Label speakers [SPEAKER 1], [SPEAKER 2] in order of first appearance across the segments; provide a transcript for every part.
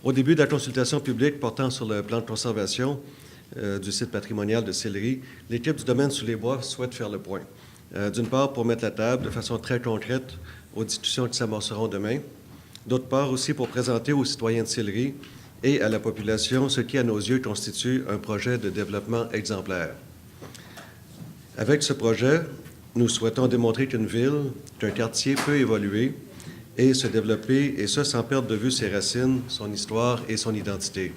[SPEAKER 1] Au début de la consultation publique portant sur le plan de conservation du site patrimonial de Sillery, l'équipe du domaine sous les bois souhaite faire le point. D'une part, pour mettre la table de façon très concrète aux discussions qui s'amorceront demain. D'autre part, aussi pour présenter aux citoyens de Sillery et à la population ce qui, à nos yeux, constitue un projet de développement exemplaire. Avec ce projet, nous souhaitons démontrer qu'une ville, qu'un quartier peut évoluer et se développer, et ce, sans perdre de vue ses racines, son histoire et son identité.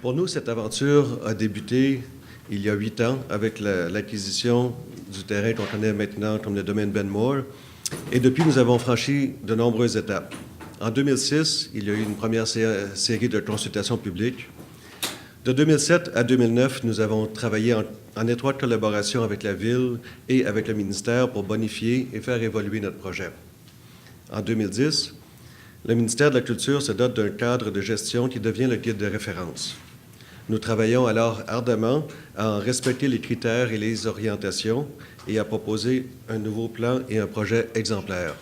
[SPEAKER 1] Pour nous, cette aventure a débuté il y a 8 ans avec l'acquisition du terrain qu'on connaît maintenant comme le domaine Benmore, et depuis, nous avons franchi de nombreuses étapes. En 2006, il y a eu une première série de consultations publiques. De 2007 à 2009, nous avons travaillé en étroite collaboration avec la Ville et avec le ministère pour bonifier et faire évoluer notre projet. En 2010, le ministère de la Culture se dote d'un cadre de gestion qui devient le guide de référence. Nous travaillons alors ardemment à en respecter les critères et les orientations et à proposer un nouveau plan et un projet exemplaire.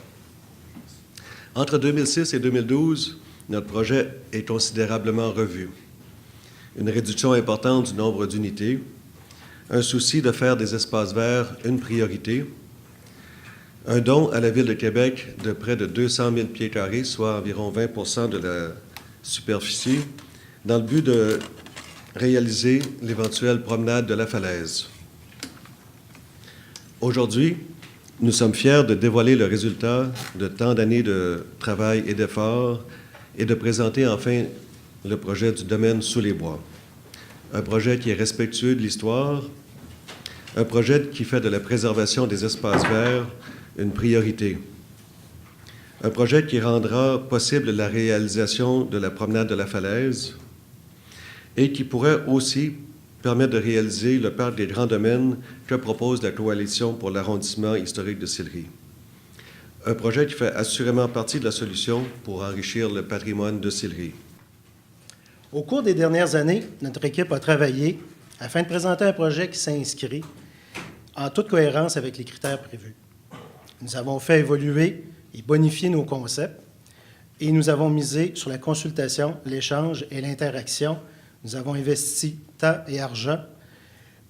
[SPEAKER 1] Entre 2006 et 2012, notre projet est considérablement revu. Une réduction importante du nombre d'unités, un souci de faire des espaces verts une priorité, un don à la Ville de Québec de près de 200 000 pieds carrés, soit environ 20 % de la superficie, dans le but de réaliser l'éventuelle promenade de la falaise. Aujourd'hui, nous sommes fiers de dévoiler le résultat de tant d'années de travail et d'efforts et de présenter enfin le projet du domaine sous les bois. Un projet qui est respectueux de l'histoire, un projet qui fait de la préservation des espaces verts une priorité, un projet qui rendra possible la réalisation de la promenade de la falaise et qui pourrait aussi permettre de réaliser le parc des grands domaines que propose la Coalition pour l'arrondissement historique de Sillery. Un projet qui fait assurément partie de la solution pour enrichir le patrimoine de Sillery.
[SPEAKER 2] Au cours des dernières années, notre équipe a travaillé afin de présenter un projet qui s'inscrit en toute cohérence avec les critères prévus. Nous avons fait évoluer et bonifier nos concepts et nous avons misé sur la consultation, l'échange et l'interaction. Nous avons investi temps et argent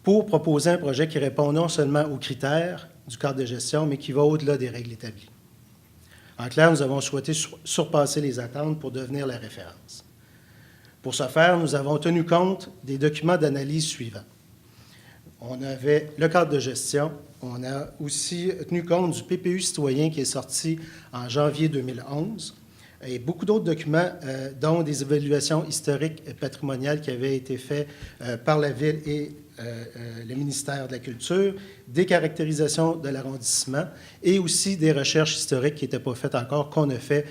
[SPEAKER 2] pour proposer un projet qui répond non seulement aux critères du cadre de gestion, mais qui va au-delà des règles établies. En clair, nous avons souhaité surpasser les attentes pour devenir la référence. Pour ce faire, nous avons tenu compte des documents d'analyse suivants. On avait le cadre de gestion, on a aussi tenu compte du PPU citoyen qui est sorti en janvier 2011, et beaucoup d'autres documents, dont des évaluations historiques et patrimoniales qui avaient été faites par la Ville et le ministère de la Culture, des caractérisations de l'arrondissement et aussi des recherches historiques qui n'étaient pas faites encore, qu'on a fait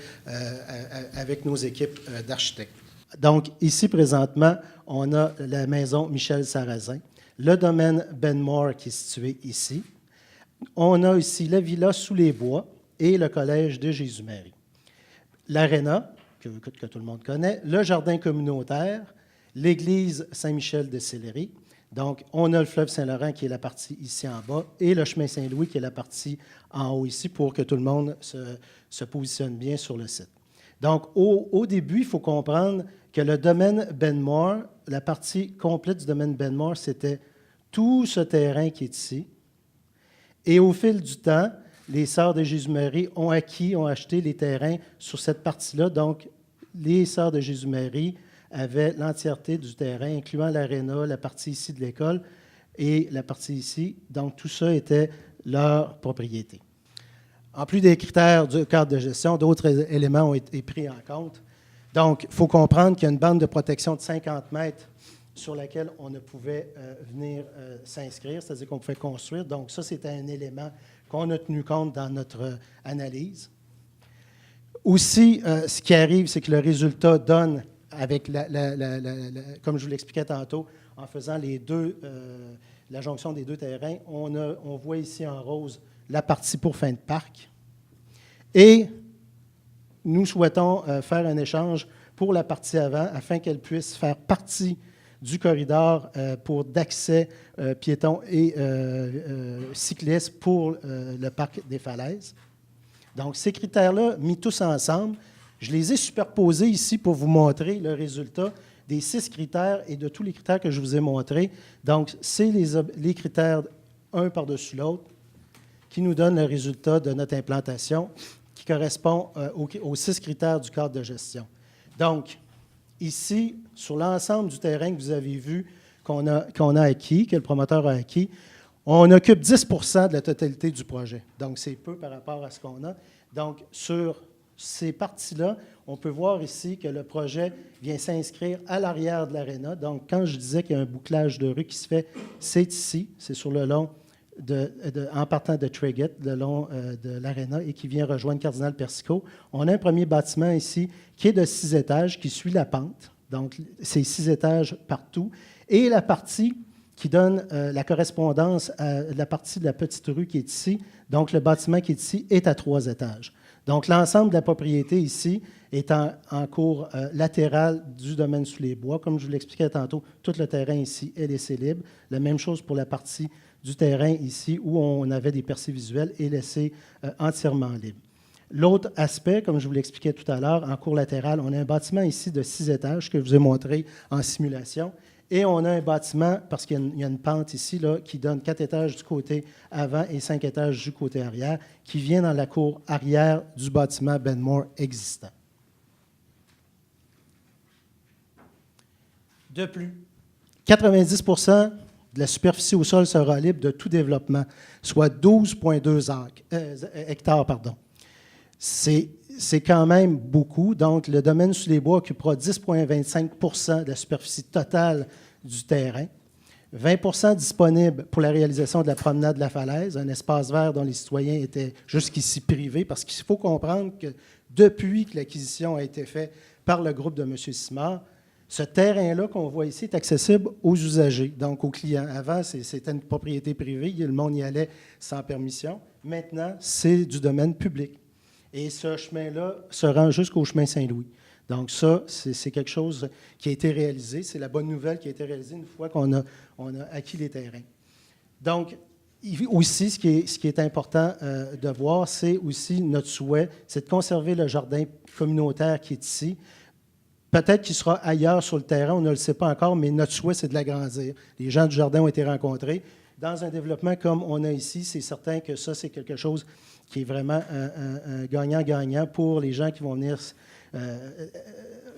[SPEAKER 2] avec nos équipes d'architectes. Donc, ici, présentement, on a la maison Michel Sarrazin, le domaine Benmore qui est situé ici. On a ici la villa Sous les Bois et le collège de Jésus-Marie. L'aréna, que tout le monde connaît, le jardin communautaire, l'église Saint-Michel de Sillery. Donc, on a le fleuve Saint-Laurent qui est la partie ici en bas et le chemin Saint-Louis qui est la partie en haut ici pour que tout le monde se positionne bien sur le site. Donc, au début, il faut comprendre que le domaine Benmore, la partie complète du domaine Benmore, c'était tout ce terrain qui est ici. Et au fil du temps, les Sœurs de Jésus-Marie ont acheté les terrains sur cette partie-là. Donc, les Sœurs de Jésus-Marie avaient l'entièreté du terrain, incluant l'aréna, la partie ici de l'école et la partie ici. Donc, tout ça était leur propriété. En plus des critères du cadre de gestion, d'autres éléments ont été pris en compte. Donc, il faut comprendre qu'il y a une bande de protection de 50 mètres sur laquelle on ne pouvait venir s'inscrire, c'est-à-dire qu'on pouvait construire. Donc, ça, c'était un élément qu'on a tenu compte dans notre analyse. Aussi, ce qui arrive, c'est que le résultat donne, avec comme je vous l'expliquais tantôt, en faisant la jonction des deux terrains, on voit ici en rose la partie pour fin de parc. Et nous souhaitons faire un échange pour la partie avant afin qu'elle puisse faire partie du corridor d'accès piétons et cyclistes pour le parc des Falaises. Donc, ces critères-là, mis tous ensemble, Je les ai superposés ici pour vous montrer le résultat des 6 critères et de tous les critères que je vous ai montrés. Donc, c'est les critères un par-dessus l'autre qui nous donnent le résultat de notre implantation qui correspond aux 6 critères du cadre de gestion. Donc, ici, sur l'ensemble du terrain que vous avez vu qu'on a acquis, que le promoteur a acquis, on occupe 10 % de la totalité du projet. Donc, c'est peu par rapport à ce qu'on a. Donc, sur ces parties-là, on peut voir ici que le projet vient s'inscrire à l'arrière de l'aréna. Donc, quand je disais qu'il y a un bouclage de rue qui se fait, c'est ici, c'est sur le long, en partant de Treguet, le long de l'aréna, et qui vient rejoindre Cardinal Persico. On a un premier bâtiment ici qui est de 6 étages, qui suit la pente. Donc, c'est 6 étages partout. Et la partie qui donne la correspondance à la partie de la petite rue qui est ici. Donc, le bâtiment qui est ici est à 3 étages. Donc, l'ensemble de la propriété ici est en cours latéral du domaine sous les bois. Comme je vous l'expliquais tantôt, tout le terrain ici est laissé libre. La même chose pour la partie du terrain ici où on avait des percées visuelles est laissé entièrement libre. L'autre aspect, comme je vous l'expliquais tout à l'heure, en cours latéral, on a un bâtiment ici de 6 étages que je vous ai montré en simulation. Et on a un bâtiment, parce qu'il y a une pente ici, là, qui donne 4 étages du côté avant et 5 étages du côté arrière, qui vient dans la cour arrière du bâtiment Benmore existant. De plus, 90 % de la superficie au sol sera libre de tout développement, soit 12,2 hectares. C'est quand même beaucoup. Donc, le domaine sous les bois occupera 10,25 % de la superficie totale du terrain, 20 % disponible pour la réalisation de la promenade de la falaise, un espace vert dont les citoyens étaient jusqu'ici privés, parce qu'il faut comprendre que depuis que l'acquisition a été faite par le groupe de M. Simard, ce terrain-là qu'on voit ici est accessible aux usagers, donc aux clients. Avant, c'était une propriété privée, le monde y allait sans permission. Maintenant, c'est du domaine public. Et ce chemin-là se rend jusqu'au chemin Saint-Louis. Donc ça, c'est quelque chose qui a été réalisé. C'est la bonne nouvelle qui a été réalisée une fois qu'on a acquis les terrains. Donc, aussi, ce qui est important de voir, c'est aussi notre souhait, c'est de conserver le jardin communautaire qui est ici. Peut-être qu'il sera ailleurs sur le terrain, on ne le sait pas encore, mais notre souhait, c'est de l'agrandir. Les gens du jardin ont été rencontrés. Dans un développement comme on a ici, c'est certain que ça, c'est quelque chose qui est vraiment un gagnant-gagnant pour les gens qui vont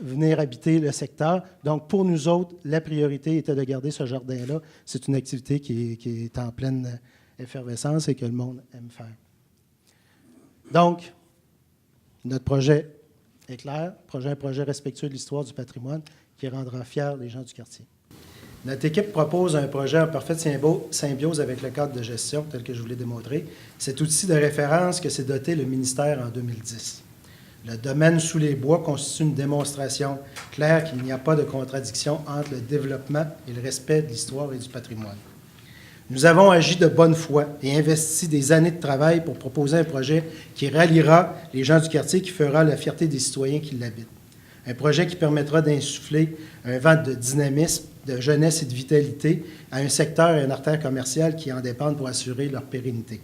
[SPEAKER 2] venir habiter le secteur. Donc, pour nous autres, la priorité était de garder ce jardin-là. C'est une activité qui est en pleine effervescence et que le monde aime faire. Donc, notre projet est clair, un projet respectueux de l'histoire du patrimoine qui rendra fiers les gens du quartier. Notre équipe propose un projet en parfaite symbiose avec le cadre de gestion, tel que je vous l'ai démontré. Cet outil de référence que s'est doté le ministère en 2010. Le domaine sous les bois constitue une démonstration claire qu'il n'y a pas de contradiction entre le développement et le respect de l'histoire et du patrimoine. Nous avons agi de bonne foi et investi des années de travail pour proposer un projet qui ralliera les gens du quartier, qui fera la fierté des citoyens qui l'habitent. Un projet qui permettra d'insuffler un vent de dynamisme, de jeunesse et de vitalité à un secteur et une artère commerciale qui en dépendent pour assurer leur pérennité.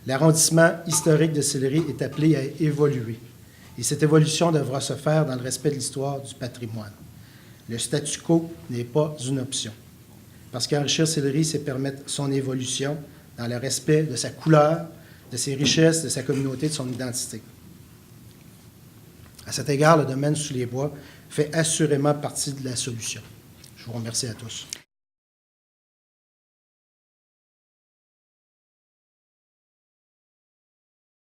[SPEAKER 2] L'arrondissement historique de Sillery est appelé à évoluer. Et cette évolution devra se faire dans le respect de l'histoire du patrimoine. Le statu quo n'est pas une option. Parce qu'enrichir Sillery, c'est permettre son évolution dans le respect de sa couleur, de ses richesses, de sa communauté, de son identité. À cet égard, le domaine sous les bois fait assurément partie de la solution. Je vous remercie à tous.